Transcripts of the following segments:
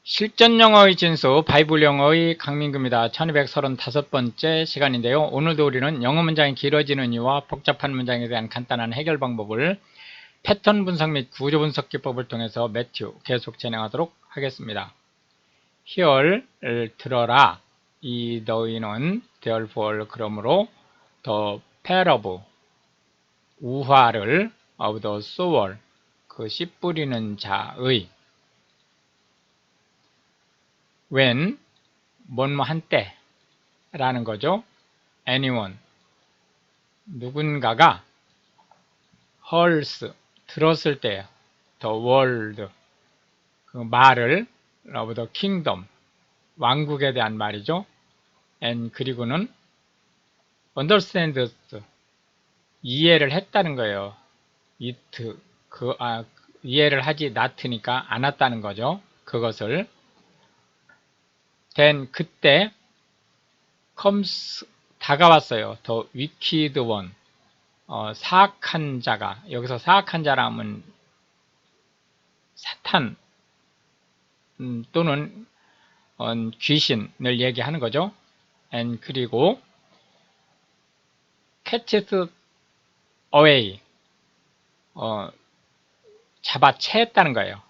실전 영어의 진수 바이블 영어의 강민구입니다. 1235번째 시간인데요. 오늘도 우리는 영어 문장이 길어지는 이유와 복잡한 문장에 대한 간단한 해결 방법을 패턴 분석 및 구조 분석 기법을 통해서 매튜 계속 진행하도록 하겠습니다. hear을 들어라. 이 너희는 therefore 그러므로 the parable 우화를 of the sower 그 씨 뿌리는 자의 when 뭐뭐 한때 라는 거죠. anyone 누군가가 hears 들었을 때 the word 그 말을 of the kingdom 왕국에 대한 말이죠. and 그리고는 understands 이해를 했다는 거예요. it 이해를 하지 not니까 안 왔다는 거죠. 그것을 then 그때 comes 다가왔어요. the wicked one 사악한 자가 여기서 사악한 자라면 사탄 또는 귀신을 얘기하는 거죠. and 그리고 catches away 잡아채했다는 거예요.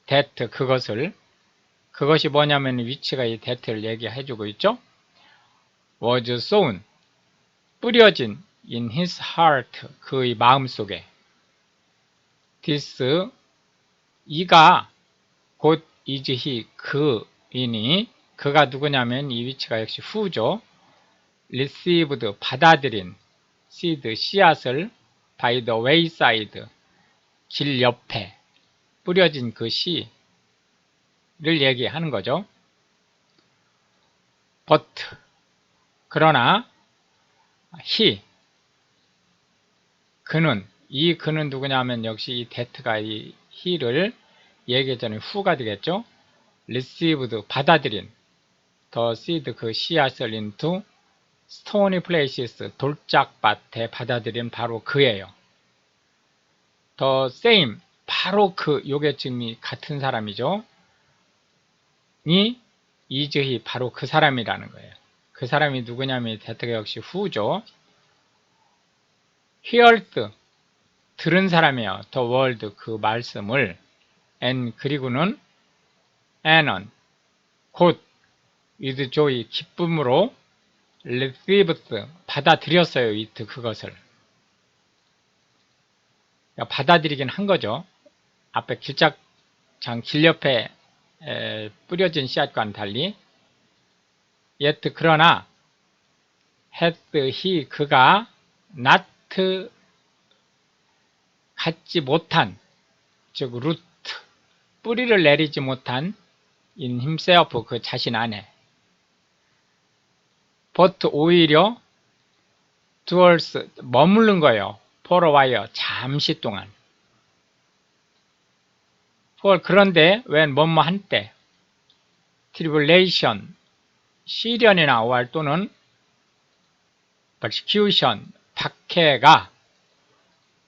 that 그것이 뭐냐면 위치가 이 that를 얘기해주고 있죠. was sown 뿌려진 in his heart 그의 마음속에 this 이가 곧 is he 그이니 그가 누구냐면 이 위치가 역시 who죠. received 받아들인 seed 씨앗을 by the wayside 길 옆에 뿌려진 그 씨를 얘기하는 거죠. but 그러나 he 그는 이 그는 누구냐면 역시 이 that가 이 he를 얘기했잖아요. who가 되겠죠. received 받아들인 the seed 그 씨앗을 into stony places 돌짝밭에 받아들인 바로 그예요. the same 바로 그 요게 지금 같은 사람이죠. 이 is he 바로 그 사람이라는 거예요. 그 사람이 누구냐면 that가 역시 who죠. heard 들은 사람이에요. the word 그 말씀을 and 그리고는 anon 곧 with joy 기쁨으로 received 받아들였어요. it 그것을 받아들이긴 한 거죠. 앞에 길짝장 길 옆에 뿌려진 씨앗과는 달리 yet 그러나 had he 그가 not 갖지 못한 즉 root 뿌리를 내리지 못한 in himself 그 자신 안에 but 오히려 dwells 머무른 거예요. for a while 잠시 동안 for 그런데 when 뭐뭐 한때 tribulation 시련이나 월 또는 persecution 박해가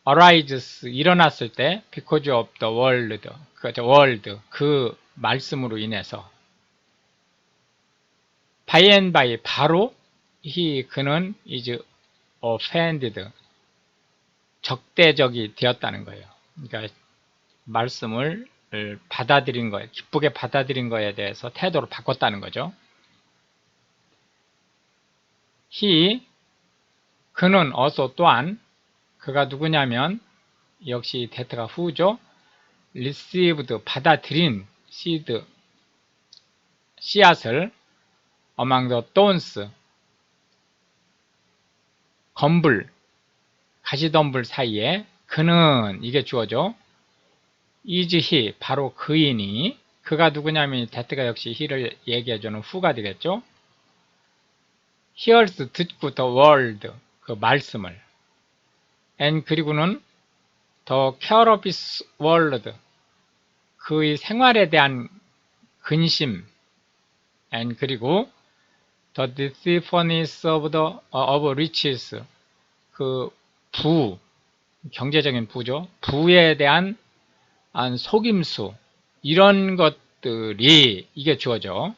arises 일어났을 때 because of the word 그 말씀으로 인해서 by and by 바로 그는 is offended 적대적이 되었다는 거예요. 그러니까 말씀을 받아들인 거예요. 기쁘게 받아들인 거에 대해서 태도를 바꿨다는 거죠. 그는 also 또한 그가 누구냐면 역시 that가 who죠. received 받아들인 seed 씨앗을 among the thorns 검불 가시덤불 사이에 그는 이게 주어죠. is he 바로 그이니 그가 누구냐면 that가 역시 he를 얘기해주는 who가 되겠죠. hears 듣고 the word 그 말씀을 and 그리고는 the care of his world 그의 생활에 대한 근심 and 그리고 the deceitfulness of riches 그 경제적인 부죠. 부에 대한 속임수 이런 것 것들이 이게 주어져.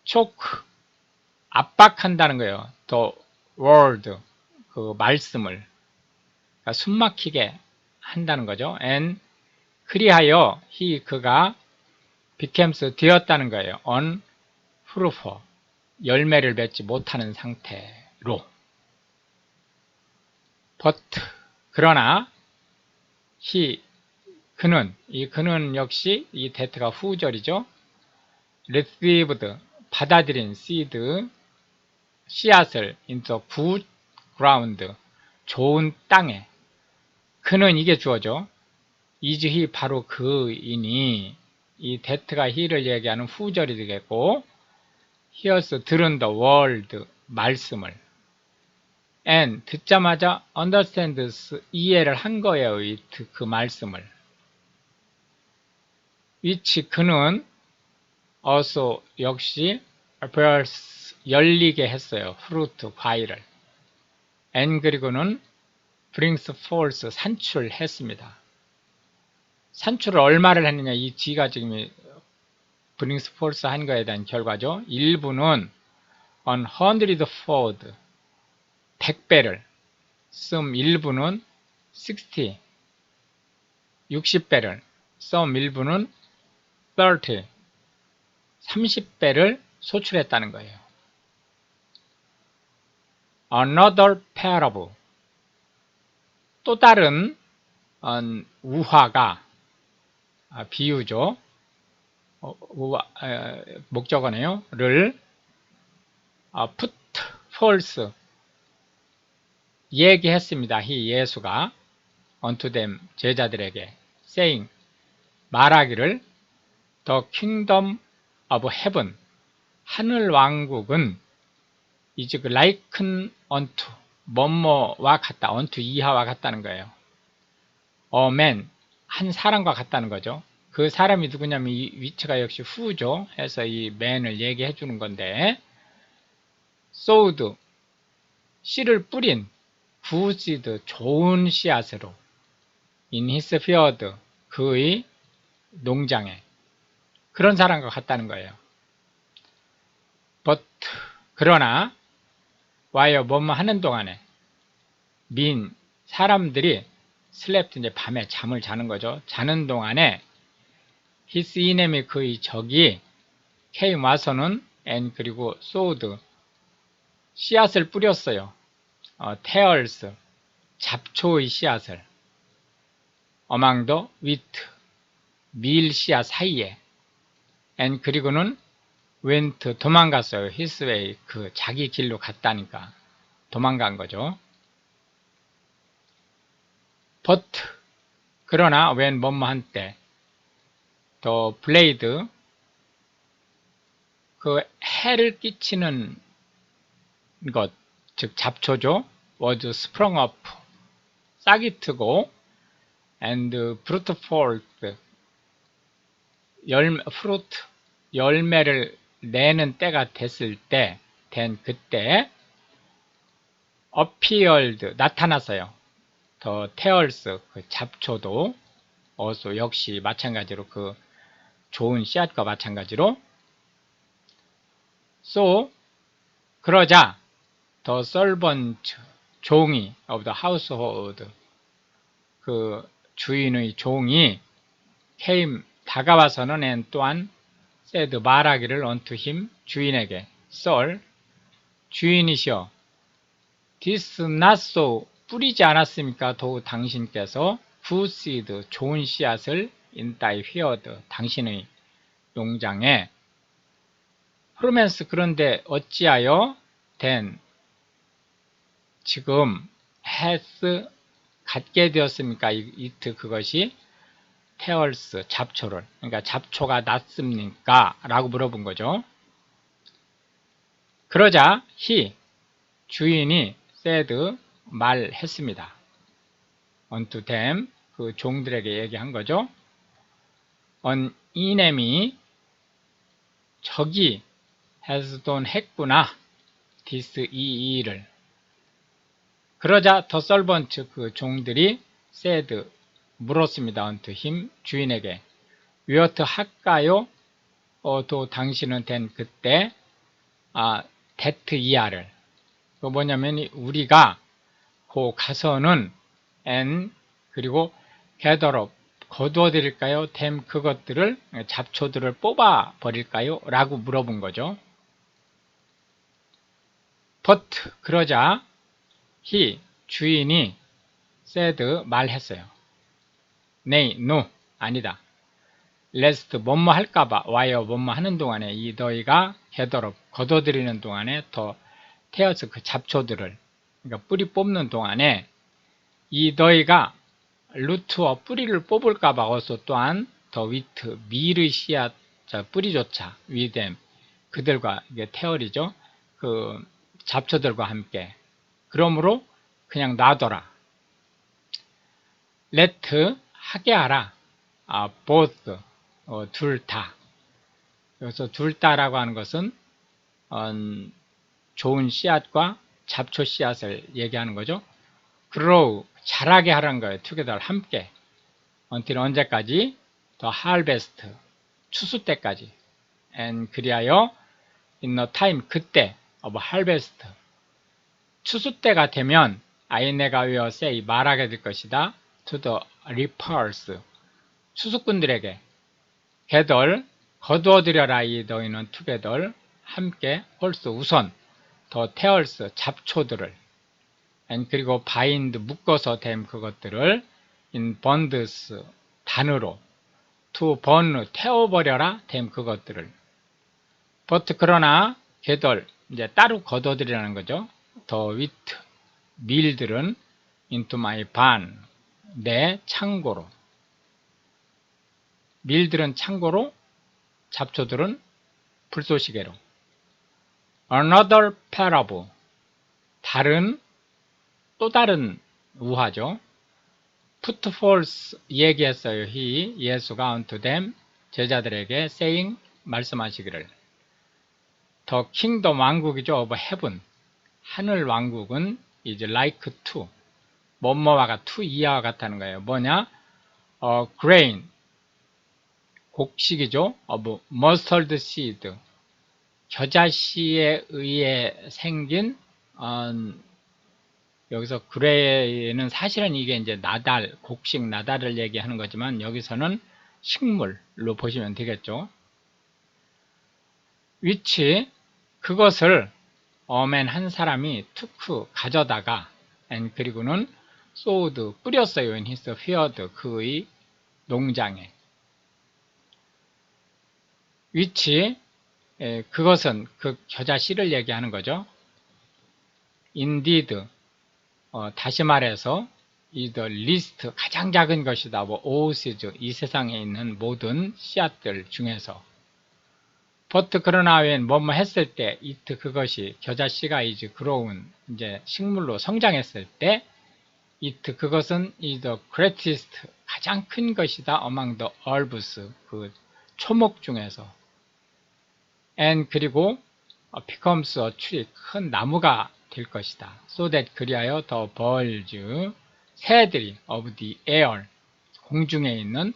choke 압박한다는 거예요. the word 그 말씀을 그러니까 숨막히게 한다는 거죠. and 그리하여 그가 becomes 되었다는 거예요. unfruitful 열매를 맺지 못하는 상태로. but 그러나 그는 역시 이 that가 후절이죠. received 받아들인 seed 씨앗을 into good ground 좋은 땅에. 그는 이게 주어져. is he 바로 그이니 이 that가 he를 얘기하는 후절이 되겠고 hears 들은 the word 말씀을 and 듣자마자 understands 이해를 한 거예요. 그 말씀을. which 그는 also 역시 bears 열리게 했어요. fruit 과일을. and 그리고는 brings forth 산출했습니다. 산출을 얼마를 했느냐 이 뒤가 지금 brings forth 한 거에 대한 결과죠. 일부는 100fold 100배를 일부는 60배를 일부는 30배를 소출했다는 거예요. Another parable 또 다른 우화가 비유죠. 목적어네요. 를 put forth 얘기했습니다. 예수가 unto them 제자들에게 saying 말하기를 the kingdom of heaven 하늘 왕국은 is likened unto 뭐뭐와 같다. unto 이하와 같다는 거예요. a man 한 사람과 같다는 거죠. 그 사람이 누구냐면 이 위치가 역시 후죠. 해서 이 man을 얘기해 주는 건데 sowed 씨를 뿌린 good seed 좋은 씨앗으로 in his field 그의 농장에 그런 사람과 같다는 거예요. but 그러나 while 뭐뭐 하는 동안에 사람들이 slept 이제 밤에 잠을 자는 거죠. 자는 동안에 his enemy 그의 적이 came 와서는 and 그리고 sowed 씨앗을 뿌렸어요. tares 잡초의 씨앗을 among the wheat 밀 씨앗 사이에 and 그리고는 went 도망갔어요. his way 그 자기 길로 갔다니까 도망간 거죠. but 그러나 when 뭐뭐 한때 the blade 그 해를 끼치는 것 즉 잡초죠. was sprung up 싹이 트고 and fruit forth 열매를 내는 때가 됐을 때 된 그때 appeared 나타났어요. the tares 그 잡초도 also 역시 마찬가지로 그 좋은 씨앗과 마찬가지로 so 그러자 the servant 종이 of the household 그 주인의 종이 came 다가와서는 and 또한 said 말하기를 unto him 주인에게 Sir 주인이시여 this not so 뿌리지 않았습니까? 도우 당신께서 good seed 좋은 씨앗을 in thy field 당신의 농장에 프로멘스 그런데 어찌하여 then 지금 has 갖게 되었습니까? it 그것이 tares 잡초를 그러니까 잡초가 났습니까? 라고 물어본 거죠. 그러자 주인이 said 말했습니다. unto them 그 종들에게 얘기한 거죠. an enemy 적이 has done 했구나. this 이 일을. 그러자 the servant 그 종들이 said 물었습니다. unto him 주인에게 위어트 할까요? 또 당신은 된 그때 that 이하를 그 뭐냐면 우리가 그 가서는 and 그리고 gather up 거두어 드릴까요? them 그것들을 잡초들을 뽑아 버릴까요? 라고 물어본 거죠. but 그러자 he 주인이 said 말했어요. nay, no 아니다. lest 뭐뭐 할까봐 와요 뭐뭐 하는 동안에 이 너희가 gather up 거둬들이는 동안에 더 태어서 그 잡초들을 그러니까 뿌리 뽑는 동안에 이 너희가 루트와 뿌리를 뽑을까봐 어서 또한 더 위트 밀의 씨앗 뿌리조차 위댐 그들과 이게 태어리죠. 그 잡초들과 함께 그러므로 그냥 놔둬라. let 하게 하라. both 둘 다. 여기서 둘 다라고 하는 것은 좋은 씨앗과 잡초 씨앗을 얘기하는 거죠. grow 자라게 하라는 거예요. together 함께. until 언제까지? the harvest 추수 때까지. and 그리하여 in the time 그때 of harvest 추수 때가 되면 내가 외어 say 말하게 될 것이다. to the reapers 추수꾼들에게 gather 거두어들여라 이 너희는 together 함께 홀스 우선 더 tears 잡초들을 and 그리고 bind 묶어서 됨 그것들을 in bonds 단으로 to burn 태워버려라 됨 그것들을 but 그러나 gather 이제 따로 거두어들이라는 거죠. the wheat 밀들은 into my barn 내 창고로 밀들은 창고로 잡초들은 불쏘시개로 another parable 또 다른 우화죠. put forth 얘기했어요. he 예수가 unto them 제자들에게 saying 말씀하시기를 the kingdom 왕국이죠. of heaven 하늘 왕국은 is like to 뭐뭐와가 to 이하와 같다는 거예요. 뭐냐? grain 곡식이죠. of mustard seed 겨자씨에 의해 생긴 여기서 그레이는 사실은 이게 이제 나달, 곡식 나달을 얘기하는 거지만 여기서는 식물로 보시면 되겠죠. which 그것을 어맨 한 사람이 투크 가져다가 and 그리고는 sowed 뿌렸어요. in his field 그의 농장에. which 그것은 그 겨자씨를 얘기하는 거죠. indeed 다시 말해서 is the least 가장 작은 것이다. all seeds 이 세상에 있는 모든 씨앗들 중에서 but 그러나 웬 뭐뭐 했을 때 it 그것이 겨자씨가 is grown 이제 식물로 성장했을 때 it 그것은 is the greatest 가장 큰 것이다. among the herbs 그 초목 중에서 and 그리고 becomes a tree 큰 나무가 될 것이다. so that 그리하여 the birds 새들이 of the air 공중에 있는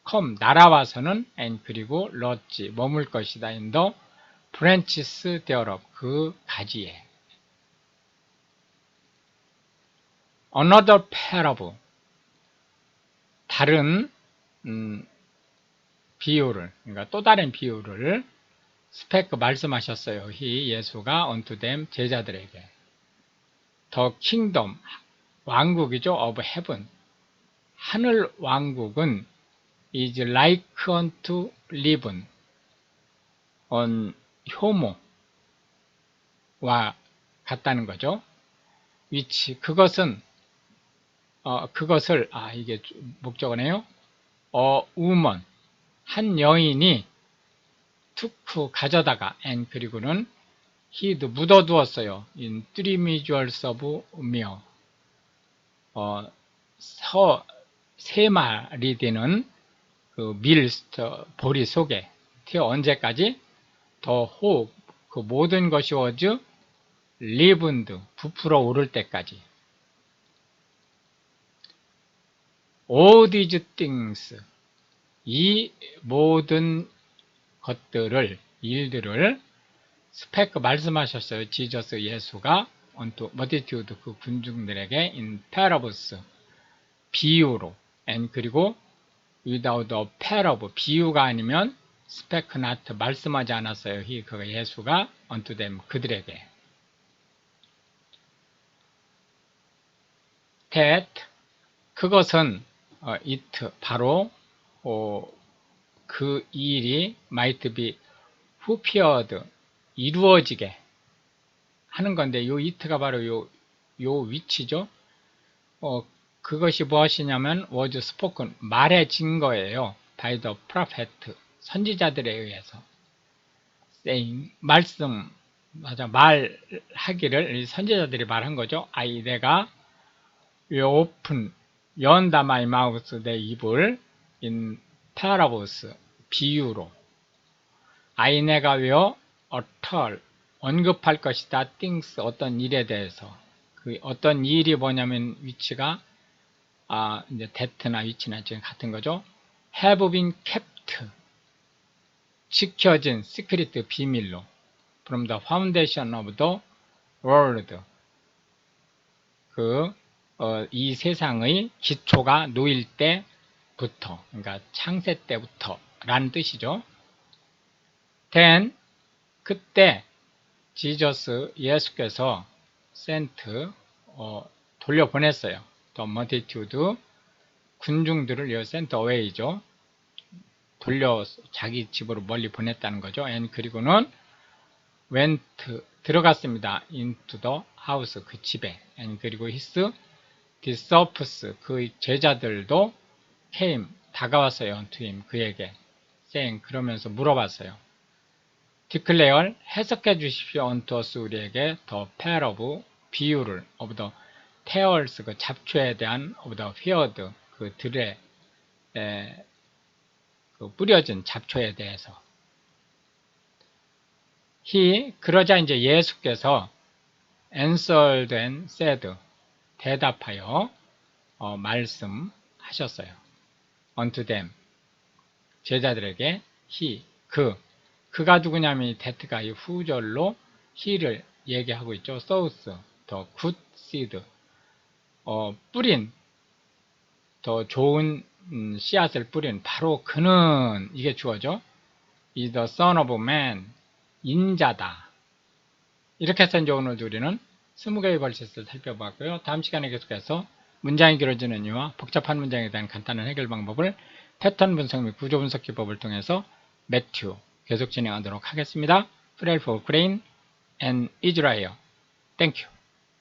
come 날아와서는 and 그리고 lodge 머물 것이다. in the branches thereof 그 가지에. another parable 다른 비유를 그러니까 또 다른 비유를 스펙 말씀하셨어요. 히 예수가 unto them 제자들에게 the kingdom 왕국이죠. of heaven 하늘 왕국은 is like unto leaven 효모와 같다는 거죠. which 그것은 그것을 이게 목적어네요. woman 한 여인이 투크 가져다가 and 그리고는 hid 묻어두었어요. in 3 measures of meal 세 마리 되는 그 보리 속에 언제까지 더 hope 그 모든 것이 was leavened 부풀어 오를 때까지 all these things 이 모든 것들을, 일들을 스펙 말씀하셨어요. 지저스 예수가 unto multitude 그 군중들에게 in parables 비유로 and 그리고 without a parable 비유가 아니면 spake not 말씀하지 않았어요. 그 예수가 unto them 그들에게 that 그것은 it 바로 그 일이 might be fulfilled 이루어지게 하는 건데 요 it가 바로 요 위치죠. 그것이 무엇이냐면 was spoken 말해진 거예요. by the prophet 선지자들에 의해서 saying 말씀 맞아 말하기를 선지자들이 말한 거죠. 내가 open 연다 my mouth 내 입을 in parables 비유로 내가 utter 언급할 것이다 things 어떤 일에 대해서 그 어떤 일이 뭐냐면 위치가 이제 that나 위치나 지금 같은 거죠. have been kept 지켜진 secret 비밀로 from the foundation of the world 이 세상의 기초가 놓일 때부터 그러니까 창세 때부터 라는 뜻이죠. then 그때 지저스 예수께서 sent 돌려보냈어요. the multitude 군중들을 sent away죠. 돌려 자기 집으로 멀리 보냈다는 거죠. and 그리고는 went 들어갔습니다. into the house 그 집에 and 그리고 his disciples 그 제자들도 came 다가왔어요. unto him 그에게 saying 그러면서 물어봤어요. declare 해석해 주십시오. unto us 우리에게 the parable 비유를 of the tares 그 잡초에 대한 of the field 그 들에 그 뿌려진 잡초에 대해서 그러자 이제 예수께서 answered and said 대답하여 말씀하셨어요. unto them 제자들에게 그가 누구냐면 이 that가 이 후절로 he를 얘기하고 있죠. sows the good seed 뿌린 더 좋은 씨앗을 뿌린 바로 그는 이게 주어죠. is the son of man 인자다. 이렇게 해서 이제 오늘 우리는 20개의 벌칙을 살펴봤고요. 다음 시간에 계속해서 문장이 길어지는 이유와 복잡한 문장에 대한 간단한 해결 방법을 패턴 분석 및 구조 분석 기법을 통해서 매튜 계속 진행하도록 하겠습니다. Pray for Ukraine and Israel. Thank you.